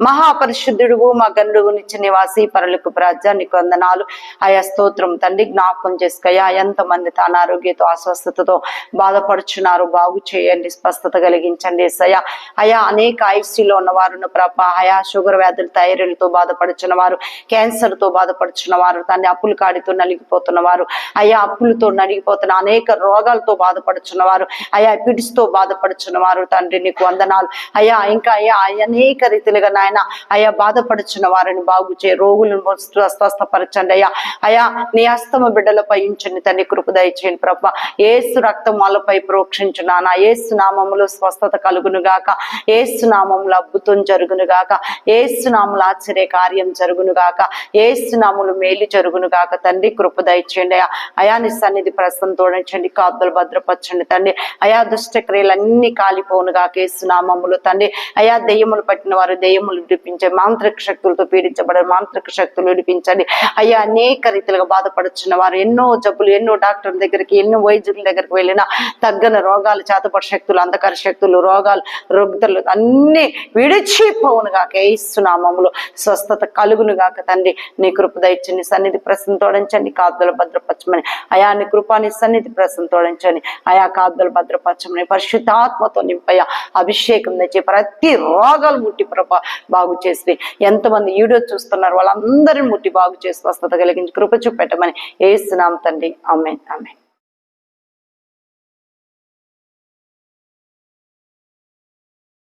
మహాపరిశుద్ధుడువు మా గనుడువు నిత్య నివాసి పరలకు రాజ్యానికి వందనాలు. ఆయా స్తోత్రం తండ్రి. జ్ఞాపకం చేసుకోయా ఎంతమంది తన ఆరోగ్యంతో అస్వస్థతతో బాధపడుచున్నారు, బాగు చేయండి, స్వస్థత కలిగించండి ఏసయ్యా. అయా అనేక ఐసీలో ఉన్నవారు ప్రభ, ఆయా షుగర్ వ్యాధులు, థైరాయిడ్తో బాధపడుచున్న వారు, క్యాన్సర్ తో బాధపడుచున్న వారు, తండ్రి అప్పుల కాడితో నలిగిపోతున్న వారు, అయా అప్పులతో నలిగిపోతున్న అనేక రోగాలతో బాధపడుచున్న వారు, అయా పిడిస్ తో బాధపడుచున్న వారు తండ్రి నీకు వందనాలు. అయా ఇంకా అయా అనేక రీతిలుగా నాయన అయా బాధపడుచున్న వారిని బాగు చే, రోగులను స్వస్థపరచండి అయ్యా. అయా నీ హస్తమ బిడ్డలపై ఉంచండి తండ్రి, కృప దయచేయండి ప్రభ. ఏసు రక్తం వాళ్ళపై ప్రోక్షించున్నానా, ఏసు నామములో స్వస్థత కలుగును గాక, ఏసు నామములు అద్భుతం జరుగును గాక, ఏసు నామములు ఆశ్చర్య కార్యం జరుగును గాక, ఏసు నామములు మేలు జరుగును గాక తండ్రి, కృప దయచేయండి అయ్యా. అయా నీ సన్నిధి ప్రస్తుతం తోడించండి, కాపుదలు భద్రపరచండి తండ్రి. అయా దుష్టక్రియలన్నీ కాలిపోను గాక ఏసు నామములు తండ్రి. అయా దెయ్యములు పట్టిన వారు దెయ్యములు విడిపించండి, మాంత్రిక శక్తులతో పీడించబడే మాంత్రిక శక్తులు విడిపించండి అయ్యా. అనేక రీతిలుగా బాధపడుచున్న వారు, ఎన్నో జబ్బులు, ఎన్నో డాక్టర్ల దగ్గరికి, ఎన్నో వైద్యుల దగ్గరికి వెళ్ళినా తగ్గని రోగాలు, చేతపడి శక్తులు, అంధకార శక్తులు, రోగాలు, రుగ్ధలు అన్ని విడిచిపోవును గాక యేసు నామములో స్వస్థత కలుగును గాక తండ్రి. నీ కృప దయచండి, సన్నిధి ప్రశ్న తోడించండి, కాపుదల భద్రపరచమని అయా. నీ కృపాని సన్నిధి ప్రశ్న తోడించండి అయా, కాపుదల భద్రపరచమని పరిశుద్ధాత్మతో నింపయ్యా. అభిషేకం తెచ్చి ప్రతి రోగాలు ముట్టి ప్రభ బాగు చేసి, ఎంతమంది వీడియో చూస్తున్నారు వాళ్ళందరిని ముట్టి బాగు చేసి స్వస్థత కలిగించి కృప చూపెట్టమని యేసు నామమున తండ్రి. ఆమేన్ ఆమేన్.